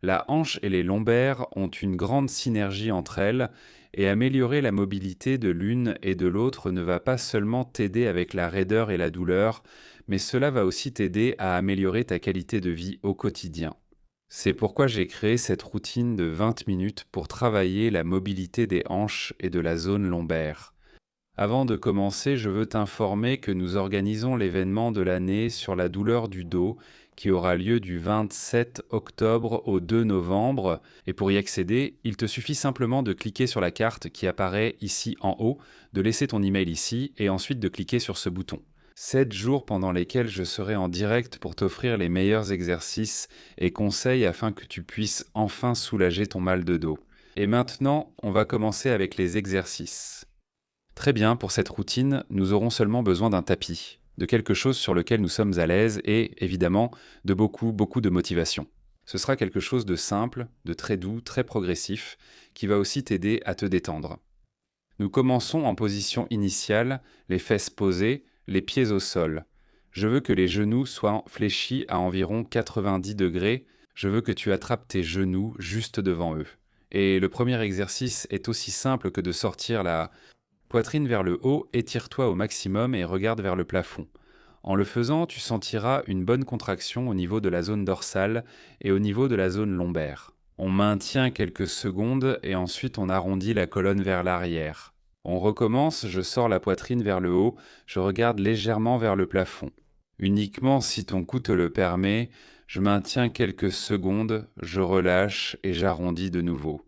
La hanche et les lombaires ont une grande synergie entre elles et améliorer la mobilité de l'une et de l'autre ne va pas seulement t'aider avec la raideur et la douleur, mais cela va aussi t'aider à améliorer ta qualité de vie au quotidien. C'est pourquoi j'ai créé cette routine de 20 minutes pour travailler la mobilité des hanches et de la zone lombaire. Avant de commencer, je veux t'informer que nous organisons l'événement de l'année sur la douleur du dos qui aura lieu du 27 octobre au 2 novembre. Et pour y accéder, il te suffit simplement de cliquer sur la carte qui apparaît ici en haut, de laisser ton email ici et ensuite de cliquer sur ce bouton. 7 jours pendant lesquels je serai en direct pour t'offrir les meilleurs exercices et conseils afin que tu puisses enfin soulager ton mal de dos. Et maintenant, on va commencer avec les exercices. Très bien, pour cette routine, nous aurons seulement besoin d'un tapis, de quelque chose sur lequel nous sommes à l'aise et, évidemment, de beaucoup de motivation. Ce sera quelque chose de simple, de très doux, très progressif, qui va aussi t'aider à te détendre. Nous commençons en position initiale, les fesses posées, les pieds au sol. Je veux que les genoux soient fléchis à environ 90 degrés. Je veux que tu attrapes tes genoux juste devant eux. Et le premier exercice est aussi simple que de sortir la poitrine vers le haut, étire-toi au maximum et regarde vers le plafond. En le faisant, tu sentiras une bonne contraction au niveau de la zone dorsale et au niveau de la zone lombaire. On maintient quelques secondes et ensuite on arrondit la colonne vers l'arrière. On recommence, je sors la poitrine vers le haut, je regarde légèrement vers le plafond. Uniquement si ton cou te le permet, je maintiens quelques secondes, je relâche et j'arrondis de nouveau.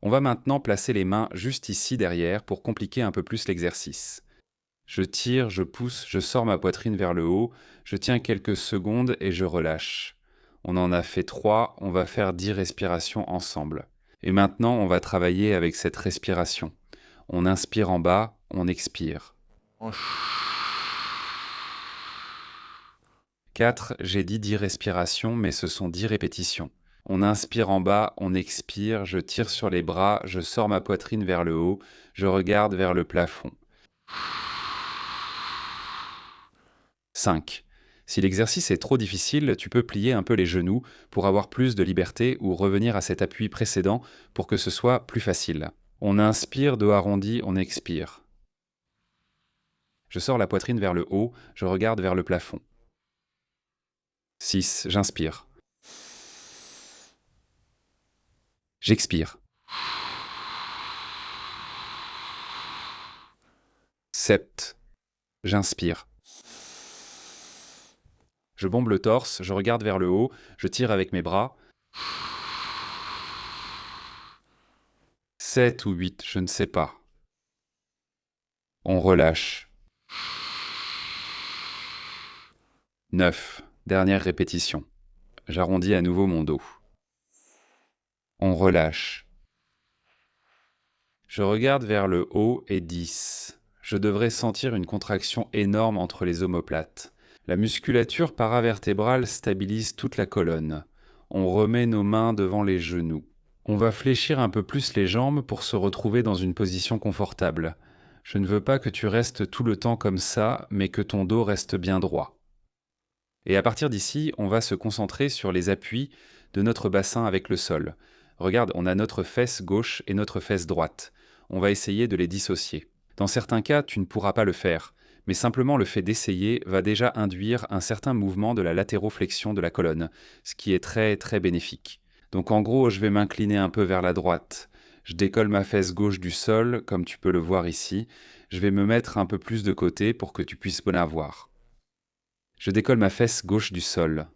On va maintenant placer les mains juste ici derrière pour compliquer un peu plus l'exercice. Je tire, je pousse, je sors ma poitrine vers le haut, je tiens quelques secondes et je relâche. On en a fait 3, on va faire 10 respirations ensemble. Et maintenant, on va travailler avec cette respiration. On inspire en bas, on expire. 4, j'ai dit 10 respirations, mais ce sont 10 répétitions. On inspire en bas, on expire, je tire sur les bras, je sors ma poitrine vers le haut, je regarde vers le plafond. 5. Si l'exercice est trop difficile, tu peux plier un peu les genoux pour avoir plus de liberté ou revenir à cet appui précédent pour que ce soit plus facile. On inspire, dos arrondi, on expire. Je sors la poitrine vers le haut, je regarde vers le plafond. 6. J'inspire. J'expire. 7. J'inspire. Je bombe le torse, je regarde vers le haut, je tire avec mes bras. 7 ou 8, je ne sais pas. On relâche. 9. Dernière répétition. J'arrondis à nouveau mon dos. On relâche. Je regarde vers le haut et 10. Je devrais sentir une contraction énorme entre les omoplates. La musculature paravertébrale stabilise toute la colonne. On remet nos mains devant les genoux. On va fléchir un peu plus les jambes pour se retrouver dans une position confortable. Je ne veux pas que tu restes tout le temps comme ça, mais que ton dos reste bien droit. Et à partir d'ici, on va se concentrer sur les appuis de notre bassin avec le sol. Regarde, on a notre fesse gauche et notre fesse droite. On va essayer de les dissocier. Dans certains cas, tu ne pourras pas le faire, mais simplement le fait d'essayer va déjà induire un certain mouvement de la latéroflexion de la colonne, ce qui est très bénéfique. Donc en gros, je vais m'incliner un peu vers la droite. Je décolle ma fesse gauche du sol, comme tu peux le voir ici. Je vais me mettre un peu plus de côté pour que tu puisses bien la voir. Je décolle ma fesse gauche du sol.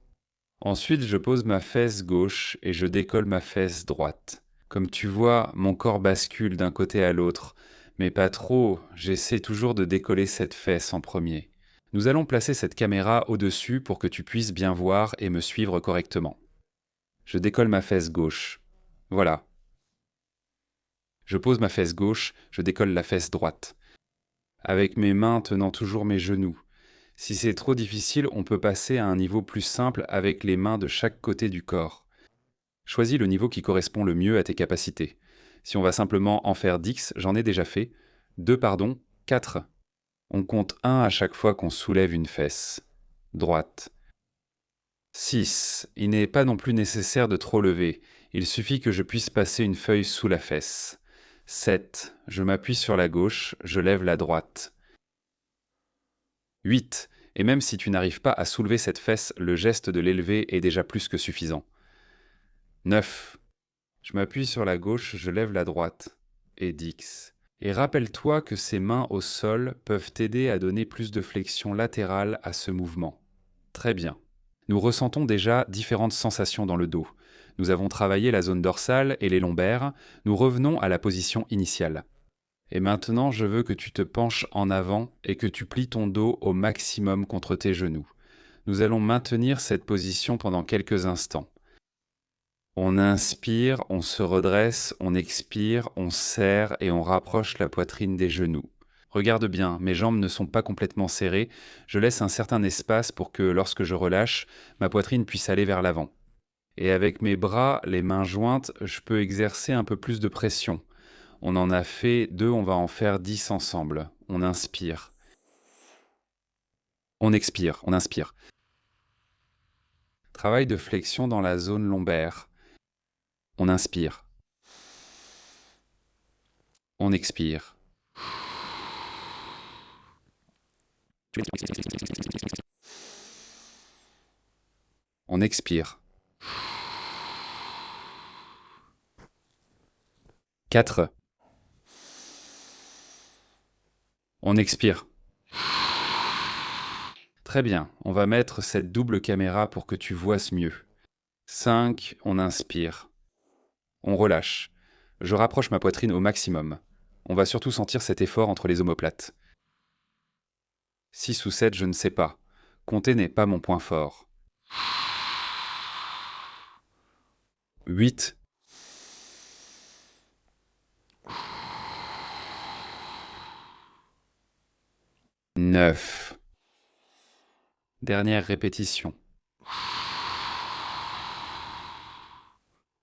Ensuite, je pose ma fesse gauche et je décolle ma fesse droite. Comme tu vois, mon corps bascule d'un côté à l'autre, mais pas trop, j'essaie toujours de décoller cette fesse en premier. Nous allons placer cette caméra au-dessus pour que tu puisses bien voir et me suivre correctement. Je décolle ma fesse gauche. Voilà. Je pose ma fesse gauche, je décolle la fesse droite. Avec mes mains tenant toujours mes genoux. Si c'est trop difficile, on peut passer à un niveau plus simple avec les mains de chaque côté du corps. Choisis le niveau qui correspond le mieux à tes capacités. Si on va simplement en faire 10, j'en ai déjà fait. 2, 4. On compte 1 à chaque fois qu'on soulève une fesse. Droite. 6. Il n'est pas non plus nécessaire de trop lever. Il suffit que je puisse passer une feuille sous la fesse. 7. Je m'appuie sur la gauche, je lève la droite. 8. Et même si tu n'arrives pas à soulever cette fesse, le geste de l'élever est déjà plus que suffisant. 9. Je m'appuie sur la gauche, je lève la droite. Et 10. Et rappelle-toi que ces mains au sol peuvent t'aider à donner plus de flexion latérale à ce mouvement. Très bien. Nous ressentons déjà différentes sensations dans le dos. Nous avons travaillé la zone dorsale et les lombaires. Nous revenons à la position initiale. Et maintenant, je veux que tu te penches en avant et que tu plies ton dos au maximum contre tes genoux. Nous allons maintenir cette position pendant quelques instants. On inspire, on se redresse, on expire, on serre et on rapproche la poitrine des genoux. Regarde bien, mes jambes ne sont pas complètement serrées, je laisse un certain espace pour que, lorsque je relâche, ma poitrine puisse aller vers l'avant. Et avec mes bras, les mains jointes, je peux exercer un peu plus de pression. On en a fait 2, on va en faire 10 ensemble. On inspire. On expire, on inspire. Travail de flexion dans la zone lombaire. On inspire. On expire. On expire. 4. On expire. Très bien, on va mettre cette double caméra pour que tu vois mieux. 5. On inspire. On relâche. Je rapproche ma poitrine au maximum. On va surtout sentir cet effort entre les omoplates. 6 ou 7, je ne sais pas. Compter n'est pas mon point fort. 8. 9. Dernière répétition.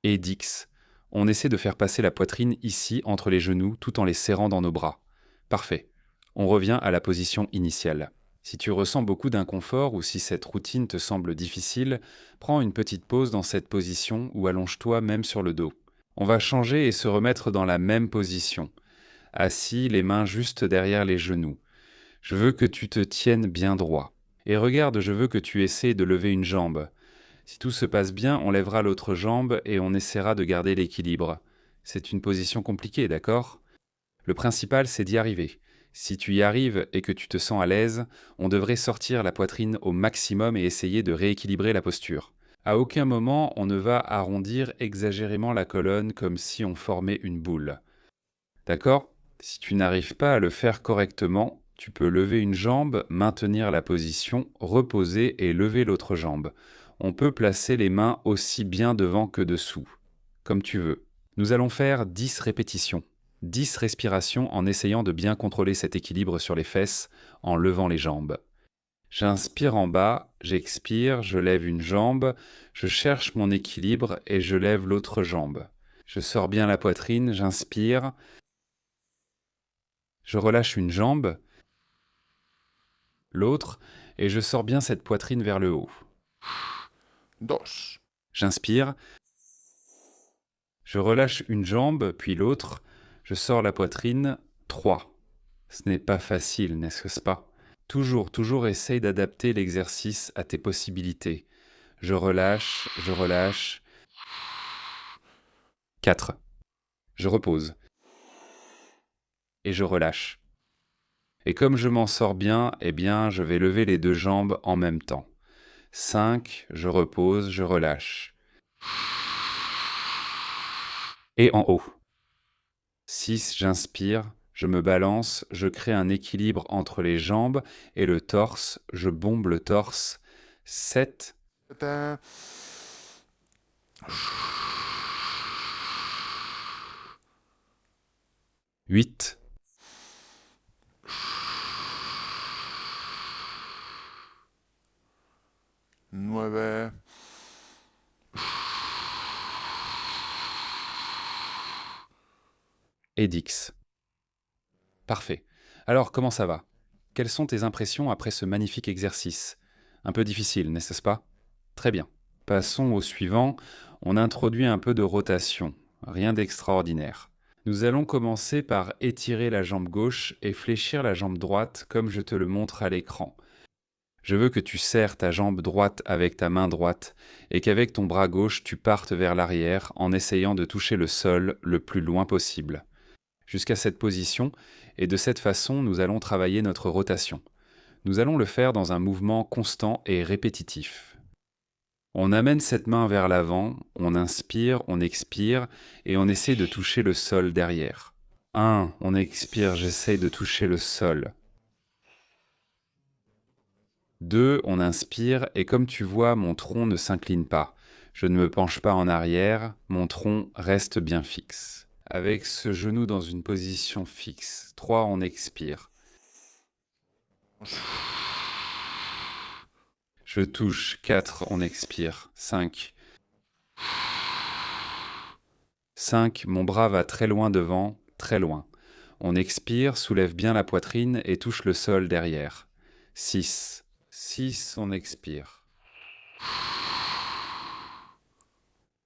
Et 10. On essaie de faire passer la poitrine ici entre les genoux tout en les serrant dans nos bras. Parfait. On revient à la position initiale. Si tu ressens beaucoup d'inconfort ou si cette routine te semble difficile, prends une petite pause dans cette position ou allonge-toi même sur le dos. On va changer et se remettre dans la même position. Assis, les mains juste derrière les genoux. Je veux que tu te tiennes bien droit. Et regarde, je veux que tu essaies de lever une jambe. Si tout se passe bien, on lèvera l'autre jambe et on essaiera de garder l'équilibre. C'est une position compliquée, d'accord ? Le principal, c'est d'y arriver. Si tu y arrives et que tu te sens à l'aise, on devrait sortir la poitrine au maximum et essayer de rééquilibrer la posture. À aucun moment, on ne va arrondir exagérément la colonne comme si on formait une boule. D'accord ? Si tu n'arrives pas à le faire correctement, tu peux lever une jambe, maintenir la position, reposer et lever l'autre jambe. On peut placer les mains aussi bien devant que dessous, comme tu veux. Nous allons faire 10 répétitions, 10 respirations en essayant de bien contrôler cet équilibre sur les fesses en levant les jambes. J'inspire en bas, j'expire, je lève une jambe, je cherche mon équilibre et je lève l'autre jambe. Je sors bien la poitrine, j'inspire, je relâche une jambe, l'autre, et je sors bien cette poitrine vers le haut. 2, J'inspire, je relâche une jambe, puis l'autre, je sors la poitrine. 3. Ce n'est pas facile, n'est-ce pas ? Toujours essaye d'adapter l'exercice à tes possibilités. Je relâche. 4. Je repose. Et je relâche. Et comme je m'en sors bien, eh bien, je vais lever les deux jambes en même temps. 5. Je repose, je relâche. Et en haut. 6. J'inspire, je me balance, je crée un équilibre entre les jambes et le torse, je bombe le torse. 7. 7, 8. 9, Et 10. Parfait. Alors, comment ça va ? Quelles sont tes impressions après ce magnifique exercice ? Un peu difficile, n'est-ce pas ? Très bien. Passons au suivant. On introduit un peu de rotation. Rien d'extraordinaire. Nous allons commencer par étirer la jambe gauche et fléchir la jambe droite comme je te le montre à l'écran. Je veux que tu serres ta jambe droite avec ta main droite et qu'avec ton bras gauche tu partes vers l'arrière en essayant de toucher le sol le plus loin possible. Jusqu'à cette position, et de cette façon nous allons travailler notre rotation. Nous allons le faire dans un mouvement constant et répétitif. On amène cette main vers l'avant, on inspire, on expire et on essaie de toucher le sol derrière. 1, on expire, j'essaie de toucher le sol. 2, on inspire et comme tu vois, mon tronc ne s'incline pas. Je ne me penche pas en arrière, mon tronc reste bien fixe. Avec ce genou dans une position fixe. 3, on expire. Je touche. 4, on expire. 5. 5, mon bras va très loin devant, très loin. On expire, soulève bien la poitrine et touche le sol derrière. 6. 6, on expire.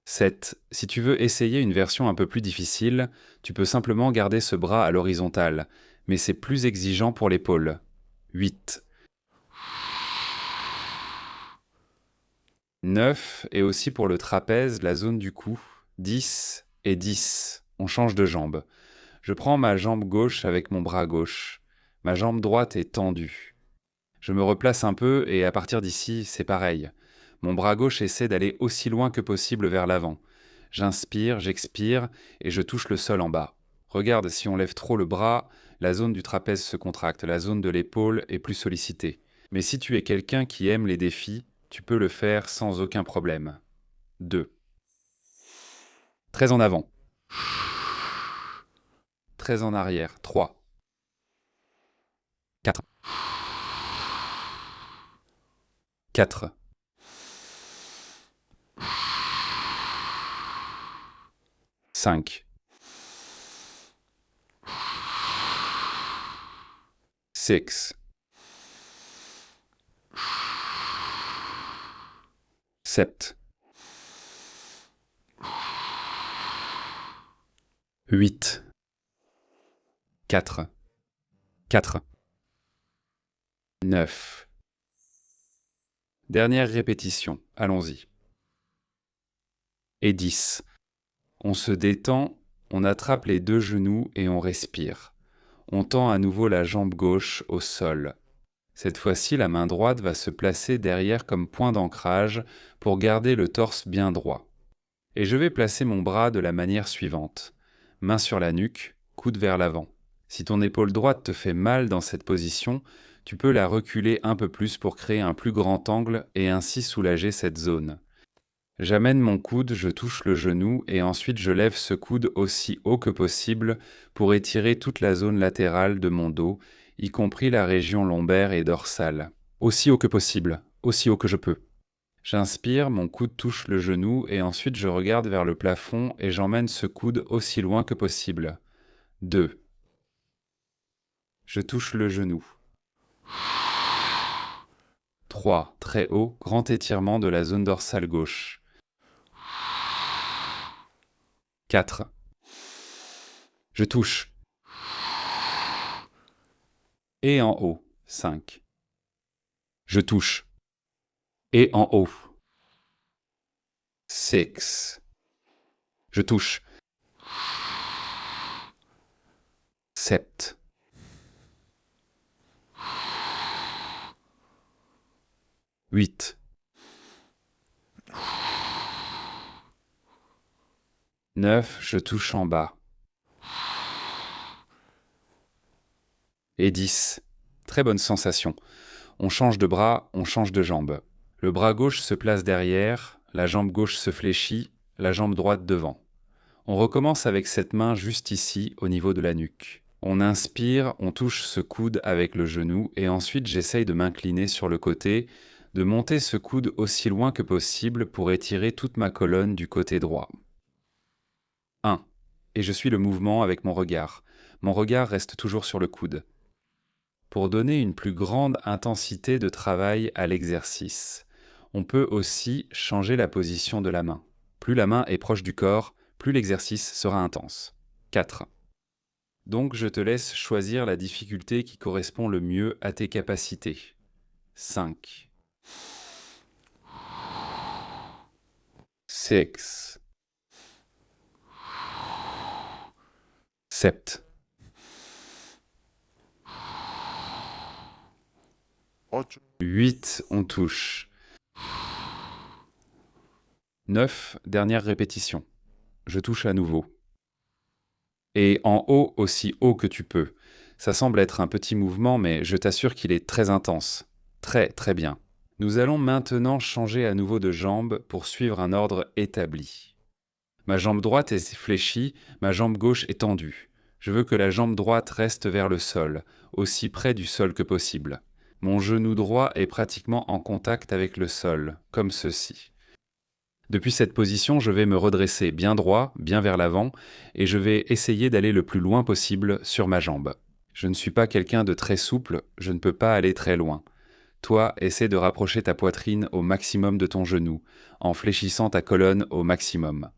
7. Si tu veux essayer une version un peu plus difficile, tu peux simplement garder ce bras à l'horizontale, mais c'est plus exigeant pour l'épaule. 8. 9, et aussi pour le trapèze, la zone du cou. 10 et 10. On change de jambe. Je prends ma jambe gauche avec mon bras gauche. Ma jambe droite est tendue. Je me replace un peu et à partir d'ici, c'est pareil. Mon bras gauche essaie d'aller aussi loin que possible vers l'avant. J'inspire, j'expire et je touche le sol en bas. Regarde, si on lève trop le bras, la zone du trapèze se contracte, la zone de l'épaule est plus sollicitée. Mais si tu es quelqu'un qui aime les défis, tu peux le faire sans aucun problème. 2. Très en avant. Très en arrière. 3. 4. 4. 5. 6. 7. 8. 4. 4. 9. Dernière répétition, allons-y. Et 10. On se détend, on attrape les deux genoux et on respire. On tend à nouveau la jambe gauche au sol. Cette fois-ci, la main droite va se placer derrière comme point d'ancrage pour garder le torse bien droit. Et je vais placer mon bras de la manière suivante. Main sur la nuque, coude vers l'avant. Si ton épaule droite te fait mal dans cette position, tu peux la reculer un peu plus pour créer un plus grand angle et ainsi soulager cette zone. J'amène mon coude, je touche le genou et ensuite je lève ce coude aussi haut que possible pour étirer toute la zone latérale de mon dos, y compris la région lombaire et dorsale. Aussi haut que possible, aussi haut que je peux. J'inspire, mon coude touche le genou et ensuite je regarde vers le plafond et j'emmène ce coude aussi loin que possible. 2. Je touche le genou. 3. Très haut, grand étirement de la zone dorsale gauche. 4. Je touche. Et en haut. 5. Je touche. Et en haut. 6. Je touche. 7. 8. 9. Je touche en bas. Et 10. Très bonne sensation. On change de bras, on change de jambe. Le bras gauche se place derrière, la jambe gauche se fléchit, la jambe droite devant. On recommence avec cette main juste ici, au niveau de la nuque. On inspire, on touche ce coude avec le genou et ensuite j'essaye de m'incliner sur le côté, de monter ce coude aussi loin que possible pour étirer toute ma colonne du côté droit. 1. Et je suis le mouvement avec mon regard. Mon regard reste toujours sur le coude. Pour donner une plus grande intensité de travail à l'exercice, On peut aussi changer la position de la main. Plus la main est proche du corps, plus l'exercice sera intense. 4. Donc je te laisse choisir la difficulté qui correspond le mieux à tes capacités. 5, 6, 7, 8, 8, on touche. 9, dernière répétition. Je touche à nouveau. Et en haut, aussi haut que tu peux. Ça semble être un petit mouvement, mais je t'assure qu'il est très intense. Très, très bien. Nous allons maintenant changer à nouveau de jambe pour suivre un ordre établi. Ma jambe droite est fléchie, ma jambe gauche est tendue. Je veux que la jambe droite reste vers le sol, aussi près du sol que possible. Mon genou droit est pratiquement en contact avec le sol, comme ceci. Depuis cette position, je vais me redresser bien droit, bien vers l'avant, et je vais essayer d'aller le plus loin possible sur ma jambe. Je ne suis pas quelqu'un de très souple, je ne peux pas aller très loin. Toi, essaie de rapprocher ta poitrine au maximum de ton genou, en fléchissant ta colonne au maximum.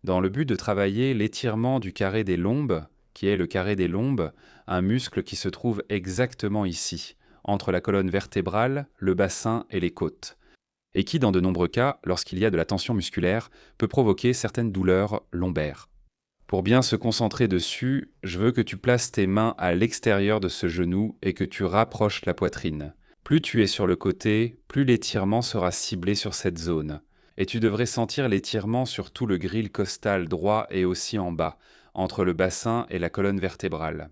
Dans le but de travailler l'étirement du carré des lombes, qui est le carré des lombes, un muscle qui se trouve exactement ici, entre la colonne vertébrale, le bassin et les côtes, et qui, dans de nombreux cas, lorsqu'il y a de la tension musculaire, peut provoquer certaines douleurs lombaires. Pour bien se concentrer dessus, je veux que tu places tes mains à l'extérieur de ce genou et que tu rapproches la poitrine. Plus tu es sur le côté, plus l'étirement sera ciblé sur cette zone. Et tu devrais sentir l'étirement sur tout le grille costal droit et aussi en bas, entre le bassin et la colonne vertébrale.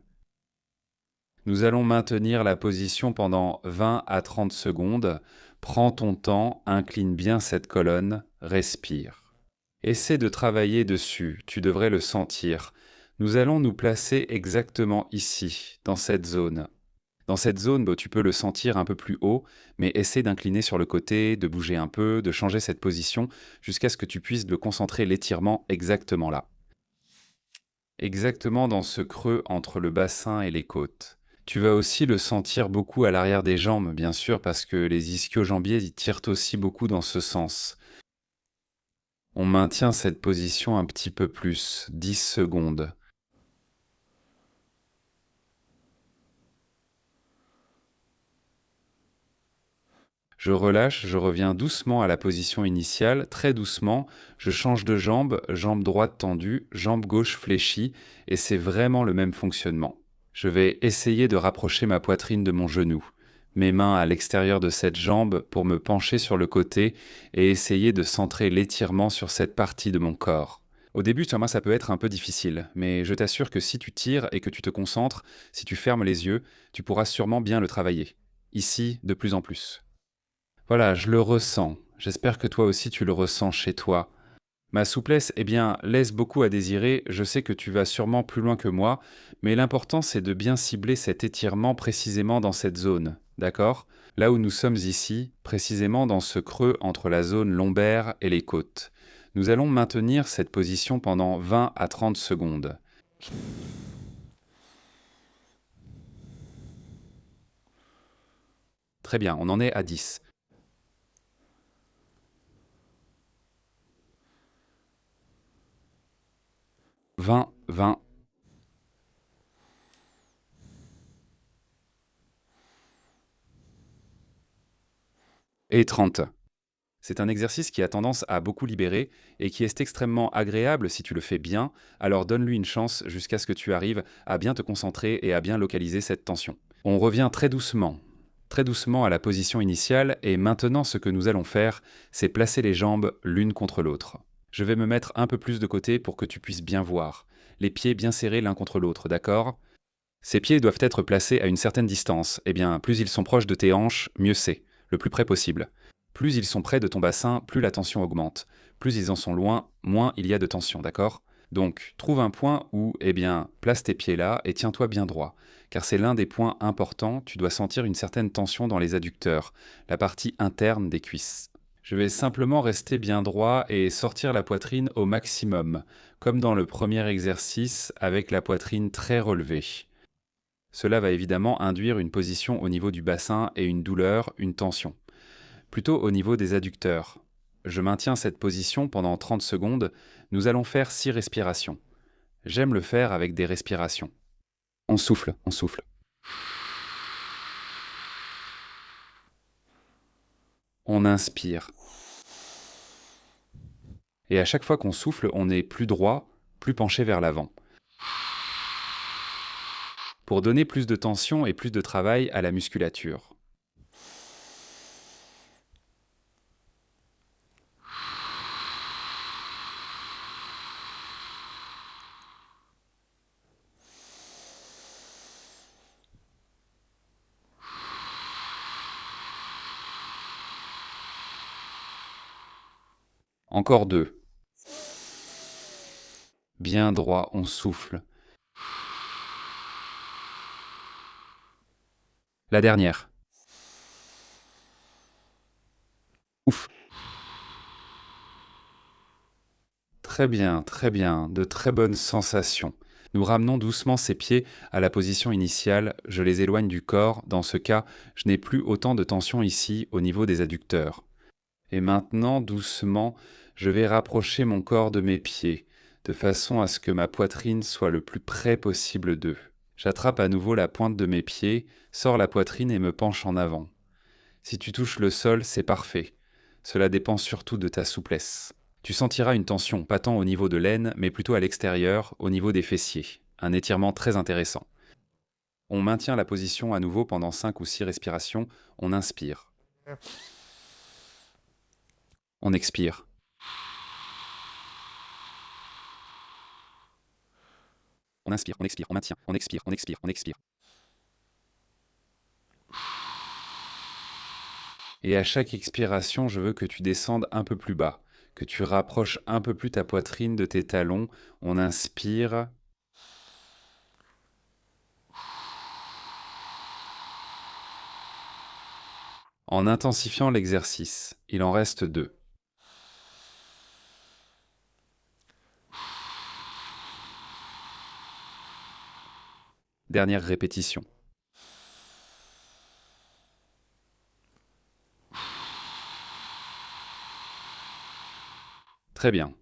Nous allons maintenir la position pendant 20 à 30 secondes. Prends ton temps, incline bien cette colonne, respire. Essaie de travailler dessus, tu devrais le sentir. Nous allons nous placer exactement ici, dans cette zone. Dans cette zone, tu peux le sentir un peu plus haut, mais essaie d'incliner sur le côté, de bouger un peu, de changer cette position, jusqu'à ce que tu puisses le concentrer l'étirement exactement là. Exactement dans ce creux entre le bassin et les côtes. Tu vas aussi le sentir beaucoup à l'arrière des jambes, bien sûr, parce que les ischio-jambiers y tirent aussi beaucoup dans ce sens. On maintient cette position un petit peu plus, 10 secondes. Je relâche, je reviens doucement à la position initiale, très doucement, je change de jambe, jambe droite tendue, jambe gauche fléchie, et c'est vraiment le même fonctionnement. Je vais essayer de rapprocher ma poitrine de mon genou, mes mains à l'extérieur de cette jambe pour me pencher sur le côté et essayer de centrer l'étirement sur cette partie de mon corps. Au début, moi, ça peut être un peu difficile, mais je t'assure que si tu tires et que tu te concentres, si tu fermes les yeux, tu pourras sûrement bien le travailler. Ici, de plus en plus. Voilà, je le ressens. J'espère que toi aussi tu le ressens chez toi. Ma souplesse, laisse beaucoup à désirer. Je sais que tu vas sûrement plus loin que moi, mais l'important c'est de bien cibler cet étirement précisément dans cette zone, d'accord? Là où nous sommes ici, précisément dans ce creux entre la zone lombaire et les côtes. Nous allons maintenir cette position pendant 20 à 30 secondes. Très bien, on en est à 10. 20, 20. Et 30. C'est un exercice qui a tendance à beaucoup libérer et qui est extrêmement agréable si tu le fais bien, alors donne-lui une chance jusqu'à ce que tu arrives à bien te concentrer et à bien localiser cette tension. On revient très doucement à la position initiale et maintenant ce que nous allons faire, c'est placer les jambes l'une contre l'autre. Je vais me mettre un peu plus de côté pour que tu puisses bien voir. Les pieds bien serrés l'un contre l'autre, d'accord ? Ces pieds doivent être placés à une certaine distance. Plus ils sont proches de tes hanches, mieux c'est, le plus près possible. Plus ils sont près de ton bassin, plus la tension augmente. Plus ils en sont loin, moins il y a de tension, d'accord ? Donc, trouve un point où, place tes pieds là et tiens-toi bien droit. Car c'est l'un des points importants, tu dois sentir une certaine tension dans les adducteurs, la partie interne des cuisses. Je vais simplement rester bien droit et sortir la poitrine au maximum, comme dans le premier exercice avec la poitrine très relevée. Cela va évidemment induire une position au niveau du bassin et une douleur, une tension. plutôt au niveau des adducteurs. Je maintiens cette position pendant 30 secondes. Nous allons faire 6 respirations. J'aime le faire avec des respirations. On souffle, on souffle. On inspire. Et à chaque fois qu'on souffle, on est plus droit, plus penché vers l'avant. Pour donner plus de tension et plus de travail à la musculature. Encore 2. Bien droit, on souffle. La dernière. Ouf. Très bien, de très bonnes sensations. Nous ramenons doucement ces pieds à la position initiale, je les éloigne du corps, dans ce cas, je n'ai plus autant de tension ici au niveau des adducteurs. Et maintenant, doucement, je vais rapprocher mon corps de mes pieds, de façon à ce que ma poitrine soit le plus près possible d'eux. J'attrape à nouveau la pointe de mes pieds, sors la poitrine et me penche en avant. Si tu touches le sol, c'est parfait. Cela dépend surtout de ta souplesse. Tu sentiras une tension, pas tant au niveau de l'aine, mais plutôt à l'extérieur, au niveau des fessiers. Un étirement très intéressant. On maintient la position à nouveau pendant 5 ou 6 respirations. On inspire. On expire. On inspire, on maintient, on expire, on expire, on expire. Et à chaque expiration, je veux que tu descendes un peu plus bas, que tu rapproches un peu plus ta poitrine de tes talons. On inspire. En intensifiant l'exercice, il en reste 2. Dernière répétition. Très bien.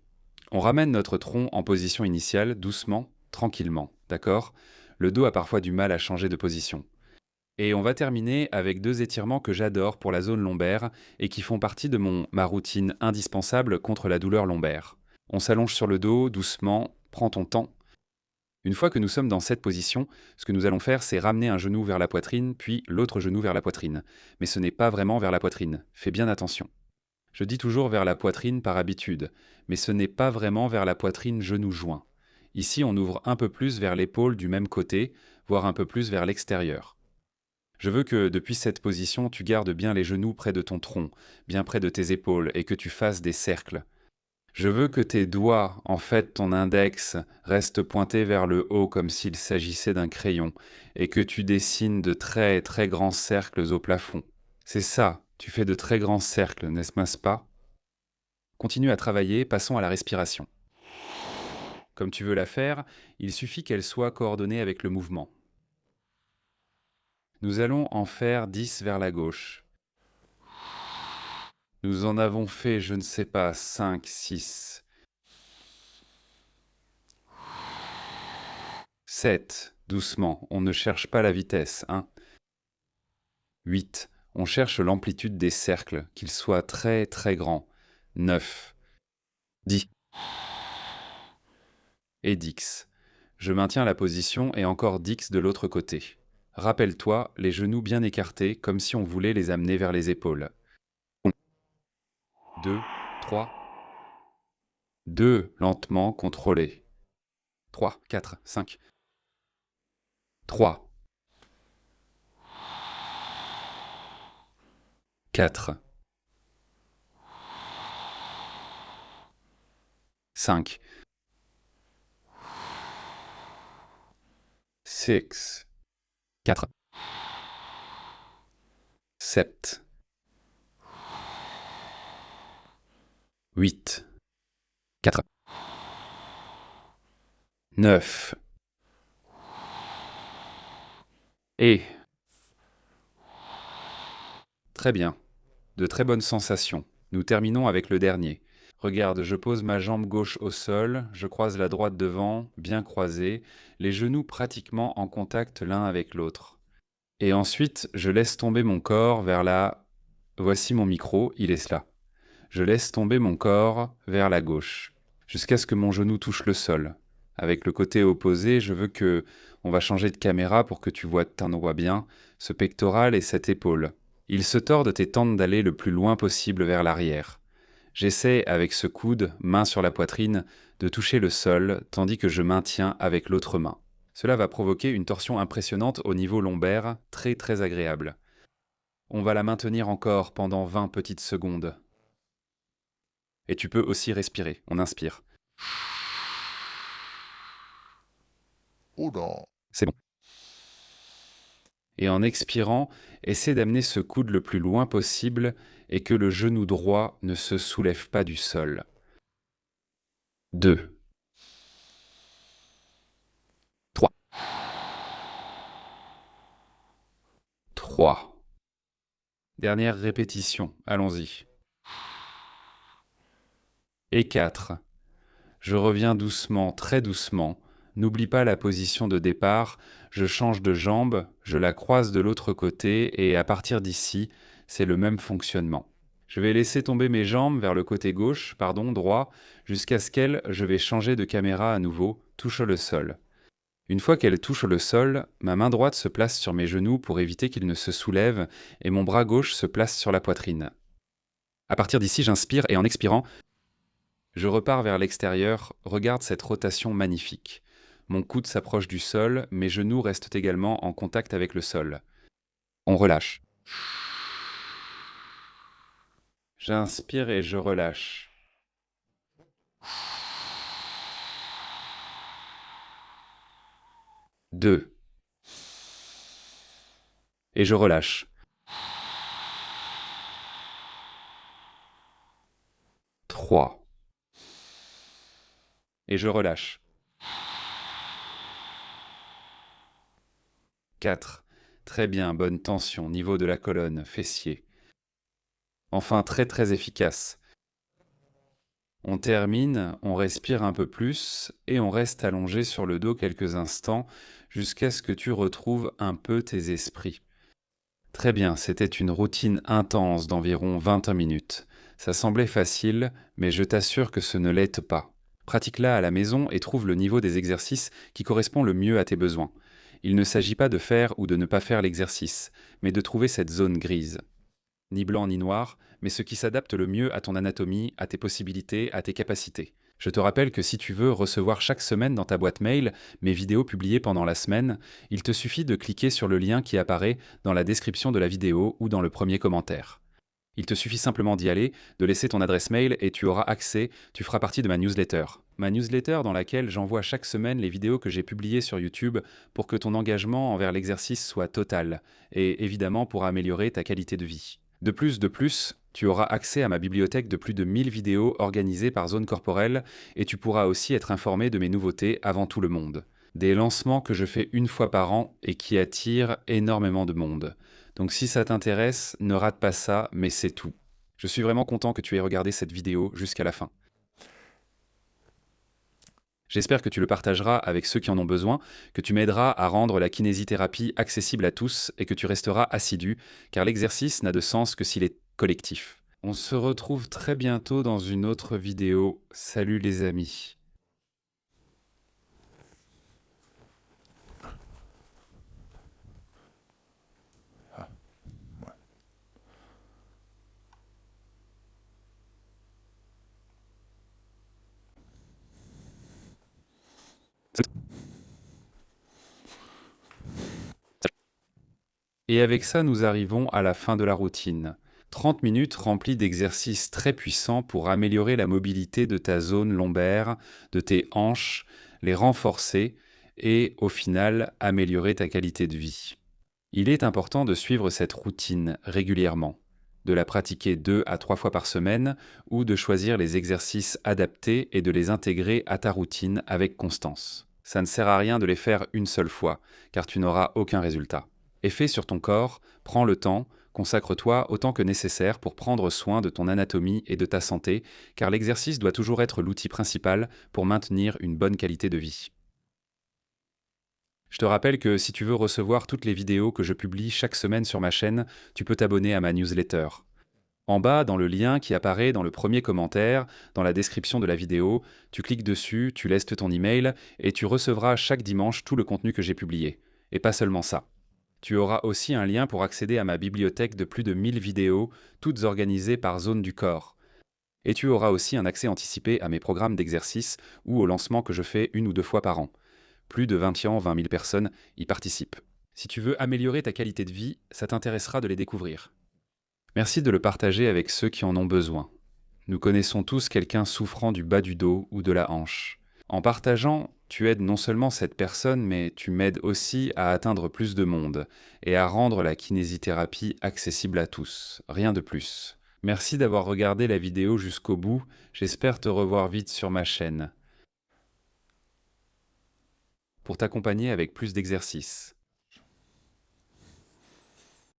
On ramène notre tronc en position initiale, doucement, tranquillement, d'accord? Le dos a parfois du mal à changer de position. Et on va terminer avec 2 étirements que j'adore pour la zone lombaire et qui font partie de ma routine indispensable contre la douleur lombaire. On s'allonge sur le dos, doucement, prends ton temps. Une fois que nous sommes dans cette position, ce que nous allons faire, c'est ramener un genou vers la poitrine, puis l'autre genou vers la poitrine. Mais ce n'est pas vraiment vers la poitrine. Fais bien attention. Je dis toujours vers la poitrine par habitude, mais ce n'est pas vraiment vers la poitrine genou joint. Ici, on ouvre un peu plus vers l'épaule du même côté, voire un peu plus vers l'extérieur. Je veux que depuis cette position, tu gardes bien les genoux près de ton tronc, bien près de tes épaules, et que tu fasses des cercles. Je veux que tes doigts, en fait ton index, restent pointés vers le haut comme s'il s'agissait d'un crayon, et que tu dessines de très très grands cercles au plafond. C'est ça, tu fais de très grands cercles, n'est-ce pas? Continue à travailler, passons à la respiration. Comme tu veux la faire, il suffit qu'elle soit coordonnée avec le mouvement. Nous allons en faire 10 vers la gauche. Nous en avons fait, je ne sais pas, 5, 6. 7, doucement, on ne cherche pas la vitesse, hein. 8, on cherche l'amplitude des cercles, qu'ils soient très très grands. 9, 10. Et 10. Je maintiens la position et encore 10 de l'autre côté. Rappelle-toi, les genoux bien écartés, comme si on voulait les amener vers les épaules. 2, 3. 2, lentement, contrôlé. 3, 4, 5. 3. 4. 5. 6. 4. 7. 8. 4. 9. Et... Très bien. De très bonnes sensations. Nous terminons avec le dernier. Regarde, je pose ma jambe gauche au sol, je croise la droite devant, bien croisée, les genoux pratiquement en contact l'un avec l'autre. Et ensuite, je laisse tomber mon corps vers la... Voici mon micro, il est cela. Je laisse tomber mon corps vers la gauche, jusqu'à ce que mon genou touche le sol. Avec le côté opposé, je veux que... On va changer de caméra pour que tu vois bien ce pectoral et cette épaule. Ils se tordent et tentent d'aller le plus loin possible vers l'arrière. J'essaie, avec ce coude, main sur la poitrine, de toucher le sol, tandis que je maintiens avec l'autre main. Cela va provoquer une torsion impressionnante au niveau lombaire, très très agréable. On va la maintenir encore pendant 20 petites secondes. Et tu peux aussi respirer, on inspire. Oula. C'est bon. Et en expirant, essaie d'amener ce coude le plus loin possible et que le genou droit ne se soulève pas du sol. 2. 3. 3. Dernière répétition, allons-y. Et 4. Je reviens doucement, très doucement. N'oublie pas la position de départ, je change de jambe, je la croise de l'autre côté et à partir d'ici, c'est le même fonctionnement. Je vais laisser tomber mes jambes vers le côté gauche, droit, jusqu'à ce qu'elles, je vais changer de caméra à nouveau, touche le sol. Une fois qu'elle touche le sol, ma main droite se place sur mes genoux pour éviter qu'ils ne se soulèvent et mon bras gauche se place sur la poitrine. À partir d'ici, j'inspire et en expirant, je repars vers l'extérieur, regarde cette rotation magnifique. Mon coude s'approche du sol, mes genoux restent également en contact avec le sol. On relâche. J'inspire et je relâche. Deux. Et je relâche. 3. Et je relâche. 4. Très bien, bonne tension, niveau de la colonne, fessier. Enfin, très très efficace. On termine, on respire un peu plus et on reste allongé sur le dos quelques instants jusqu'à ce que tu retrouves un peu tes esprits. Très bien, c'était une routine intense d'environ 20 minutes. Ça semblait facile, mais je t'assure que ce ne l'est pas. Pratique-la à la maison et trouve le niveau des exercices qui correspond le mieux à tes besoins. Il ne s'agit pas de faire ou de ne pas faire l'exercice, mais de trouver cette zone grise. Ni blanc ni noir, mais ce qui s'adapte le mieux à ton anatomie, à tes possibilités, à tes capacités. Je te rappelle que si tu veux recevoir chaque semaine dans ta boîte mail mes vidéos publiées pendant la semaine, il te suffit de cliquer sur le lien qui apparaît dans la description de la vidéo ou dans le premier commentaire. Il te suffit simplement d'y aller, de laisser ton adresse mail et tu auras accès, tu feras partie de ma newsletter. Ma newsletter dans laquelle j'envoie chaque semaine les vidéos que j'ai publiées sur YouTube pour que ton engagement envers l'exercice soit total et évidemment pour améliorer ta qualité de vie. De plus, tu auras accès à ma bibliothèque de plus de 1000 vidéos organisées par zone corporelle et tu pourras aussi être informé de mes nouveautés avant tout le monde. Des lancements que je fais une fois par an et qui attirent énormément de monde. Donc si ça t'intéresse, ne rate pas ça, mais c'est tout. Je suis vraiment content que tu aies regardé cette vidéo jusqu'à la fin. J'espère que tu le partageras avec ceux qui en ont besoin, que tu m'aideras à rendre la kinésithérapie accessible à tous et que tu resteras assidu, car l'exercice n'a de sens que s'il est collectif. On se retrouve très bientôt dans une autre vidéo. Salut les amis. Et avec ça, nous arrivons à la fin de la routine. 30 minutes remplies d'exercices très puissants pour améliorer la mobilité de ta zone lombaire, de tes hanches, les renforcer et, au final, améliorer ta qualité de vie. Il est important de suivre cette routine régulièrement, de la pratiquer 2 à 3 fois par semaine ou de choisir les exercices adaptés et de les intégrer à ta routine avec constance. Ça ne sert à rien de les faire une seule fois, car tu n'auras aucun résultat. Effet sur ton corps, prends le temps, Consacre-toi autant que nécessaire pour prendre soin de ton anatomie et de ta santé, car l'exercice doit toujours être l'outil principal pour maintenir une bonne qualité de vie. Je te rappelle que si tu veux recevoir toutes les vidéos que je publie chaque semaine sur ma chaîne, tu peux t'abonner à ma newsletter. En bas, dans le lien qui apparaît dans le premier commentaire, dans la description de la vidéo, tu cliques dessus, tu laisses ton email et tu recevras chaque dimanche tout le contenu que j'ai publié. Et pas seulement ça. Tu auras aussi un lien pour accéder à ma bibliothèque de plus de 1000 vidéos, toutes organisées par zone du corps. Et tu auras aussi un accès anticipé à mes programmes d'exercice ou au lancement que je fais 1 ou 2 fois par an. Plus de 20 000 personnes y participent. Si tu veux améliorer ta qualité de vie, ça t'intéressera de les découvrir. Merci de le partager avec ceux qui en ont besoin. Nous connaissons tous quelqu'un souffrant du bas du dos ou de la hanche. En partageant, tu aides non seulement cette personne, mais tu m'aides aussi à atteindre plus de monde et à rendre la kinésithérapie accessible à tous. Rien de plus. Merci d'avoir regardé la vidéo jusqu'au bout. J'espère te revoir vite sur ma chaîne pour t'accompagner avec plus d'exercices.